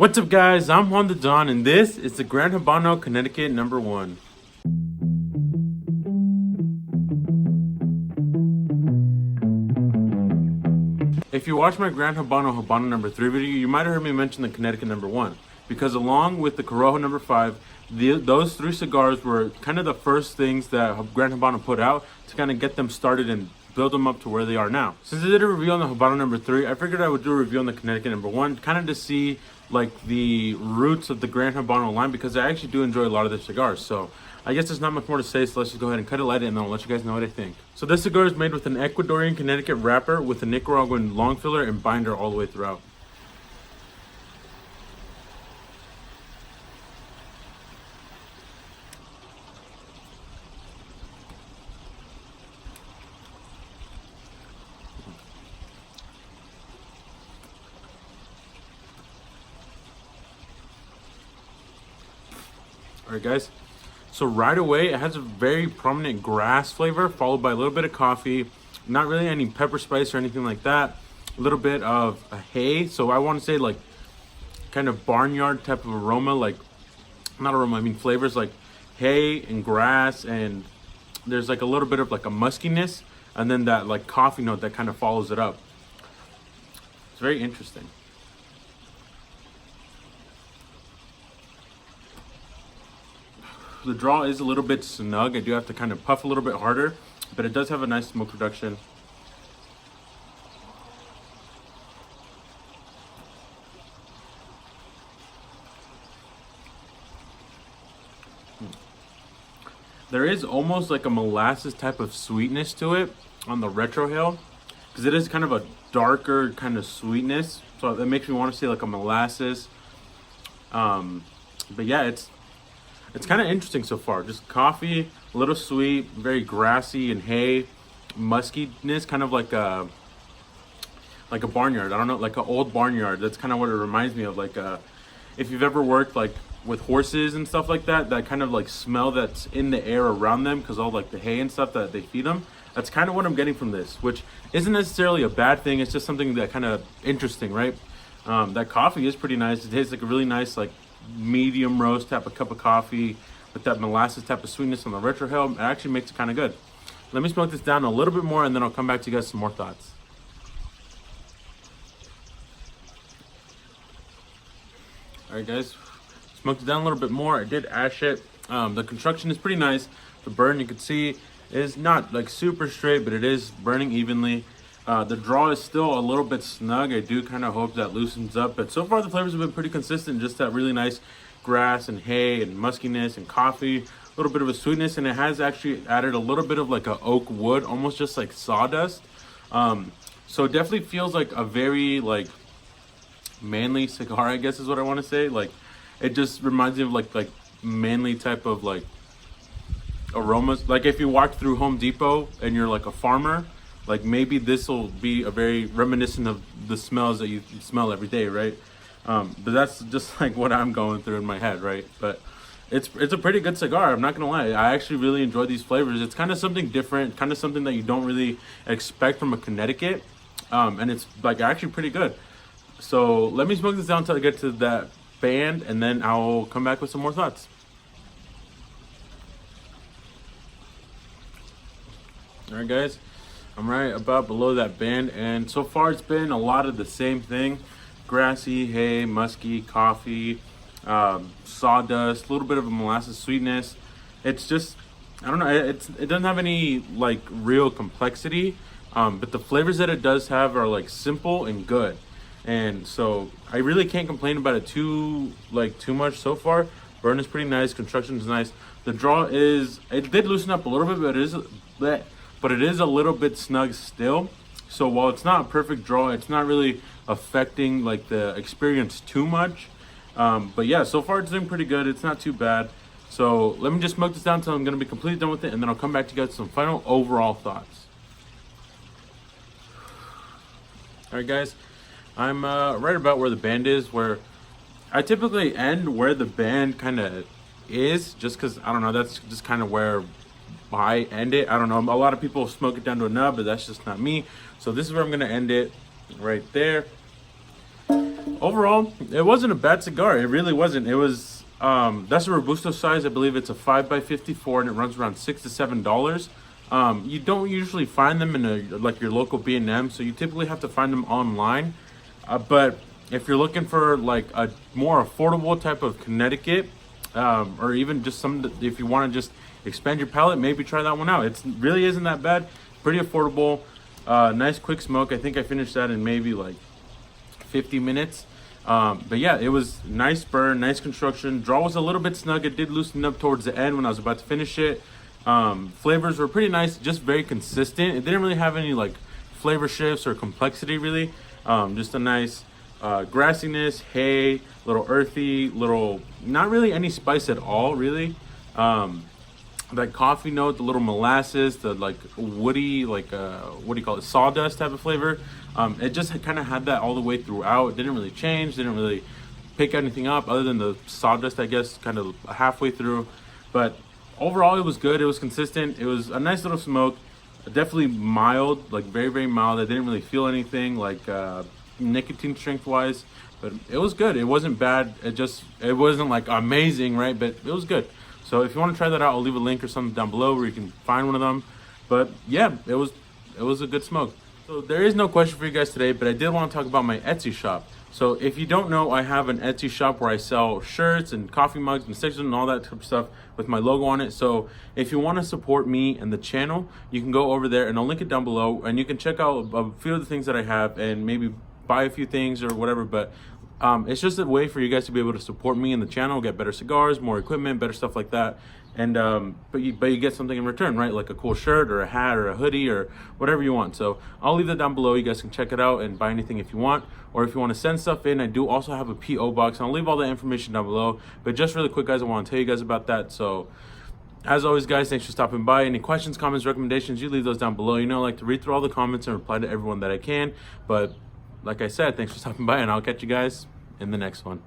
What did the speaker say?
What's up, guys? I'm Juan the Don, and this is the Gran Habano Connecticut #1. If you watch my Gran Habano #3 video, you might have heard me mention the Connecticut #1, because along with the Corojo #5, those three cigars were kind of the first things that Gran Habano put out to kind of get them started and build them up to where they are now. Since I did a review on the Habano #3, I figured I would do a review on the Connecticut #1, kind of to see like the roots of the Gran Habano line, because I actually do enjoy a lot of their cigars. So I guess there's not much more to say, so let's just go ahead and cut it, light it, and then I'll let you guys know what I think. So this cigar is made with an Ecuadorian Connecticut wrapper with a Nicaraguan long filler and binder all the way throughout. Alright guys, so right away it has a very prominent grass flavor, followed by a little bit of coffee, not really any pepper spice or anything like that, a little bit of a hay, so I want to say like kind of barnyard type of aroma, like not aroma, I mean flavors, like hay and grass, and there's like a little bit of like a muskiness, and then that like coffee note that kind of follows it up. It's very interesting. The draw is a little bit snug. I do have to kind of puff a little bit harder, but it does have a nice smoke reduction. There is almost like a molasses type of sweetness to it on the retrohale, because it is kind of a darker kind of sweetness, so that makes me want to say like a molasses. But yeah, it's kind of interesting so far. Just coffee, a little sweet, very grassy and hay, muskiness, kind of like a barnyard. I don't know, like an old barnyard. That's kind of what it reminds me of. Like if you've ever worked like with horses and stuff like that, that kind of like smell that's in the air around them, because all like the hay and stuff that they feed them. That's kind of what I'm getting from this, which isn't necessarily a bad thing. It's just something that kind of interesting, right? That coffee is pretty nice. It tastes like a really nice like medium roast type of cup of coffee with that molasses type of sweetness on the retrohale. It actually makes it kind of good. Let me smoke this down a little bit more, and then I'll come back to you guys with some more thoughts. All right guys, smoked it down a little bit more. I did ash it. The construction is pretty nice. The burn, you can see, is not like super straight, but it is burning evenly. The draw is still a little bit snug. I do kind of hope that loosens up, but so far the flavors have been pretty consistent. Just that really nice grass and hay and muskiness and coffee, a little bit of a sweetness, and it has actually added a little bit of like a oak wood, almost just like sawdust. So it definitely feels like a very like manly cigar, I guess is what I want to say. Like it just reminds me of like manly type of like aromas. Like if you walk through Home Depot and you're like a farmer, like maybe this will be a very reminiscent of the smells that you smell every day, right? But that's just like what I'm going through in my head, right? But it's a pretty good cigar, I'm not gonna lie. I actually really enjoy these flavors. It's kind of something different, kind of something that you don't really expect from a Connecticut, and it's like actually pretty good. So let me smoke this down until I get to that band, and then I'll come back with some more thoughts. All right guys, I'm right about below that band, and so far it's been a lot of the same thing. Grassy, hay, musky, coffee, sawdust, a little bit of a molasses sweetness. It's just, I don't know, it doesn't have any like real complexity, but the flavors that it does have are like simple and good. And so I really can't complain about it too much so far. Burn is pretty nice, construction is nice. The draw is, it did loosen up a little bit, but it is a little bit snug still. So while it's not a perfect draw, it's not really affecting like the experience too much. But yeah, so far it's doing pretty good. It's not too bad. So let me just smoke this down until I'm gonna be completely done with it, and then I'll come back to you guys with some final overall thoughts. All right guys, I'm right about where the band is, where I typically end where the band kind of is, just because, I don't know, that's just kind of where I end it. I don't know, a lot of people smoke it down to a nub, but that's just not me. So this is where I'm gonna end it, right there. overall, it wasn't a bad cigar. It really wasn't. It was that's a Robusto size. I believe it's a 5x54, and it runs around $6 to $7. You don't usually find them in like your local B&M, so you typically have to find them online. But if you're looking for like a more affordable type of Connecticut, or even just if you want to just expand your palate, maybe try that one out. It really isn't that bad. Pretty affordable. Nice quick smoke. I think I finished that in maybe like 50 minutes. But yeah, it was nice burn, nice construction. Draw was a little bit snug. It did loosen up towards the end when I was about to finish it. Flavors were pretty nice, just very consistent. It didn't really have any like flavor shifts or complexity really. Just a nice grassiness, hay, little earthy, little, not really any spice at all really. That coffee note, the little molasses, the like woody, like what do you call it, sawdust type of flavor. It just kind of had that all the way throughout. It didn't really change, didn't really pick anything up other than the sawdust, I guess, kind of halfway through. But overall, it was good. It was consistent. It was a nice little smoke. Definitely mild, like very, very mild. I didn't really feel anything like nicotine strength wise, but it was good. It wasn't bad. It wasn't like amazing, right? But it was good. So if you want to try that out, I'll leave a link or something down below where you can find one of them. But yeah, it was a good smoke. So there is no question for you guys today, but I did want to talk about my Etsy shop. So if you don't know, I have an Etsy shop where I sell shirts and coffee mugs and stickers and all that type of stuff with my logo on it. So if you want to support me and the channel, you can go over there and I'll link it down below, and you can check out a few of the things that I have and maybe buy a few things or whatever. But it's just a way for you guys to be able to support me and the channel, get better cigars, more equipment, better stuff like that. And but you get something in return, right? Like a cool shirt or a hat or a hoodie or whatever you want. So I'll leave that down below. You guys can check it out and buy anything if you want, or if you want to send stuff in. I do also have a PO box, and I'll leave all the information down below. But just really quick, guys, I want to tell you guys about that. So as always, guys, thanks for stopping by. Any questions, comments, recommendations, you leave those down below. You know, I like to read through all the comments and reply to everyone that I can. But like I said, thanks for stopping by, and I'll catch you guys in the next one.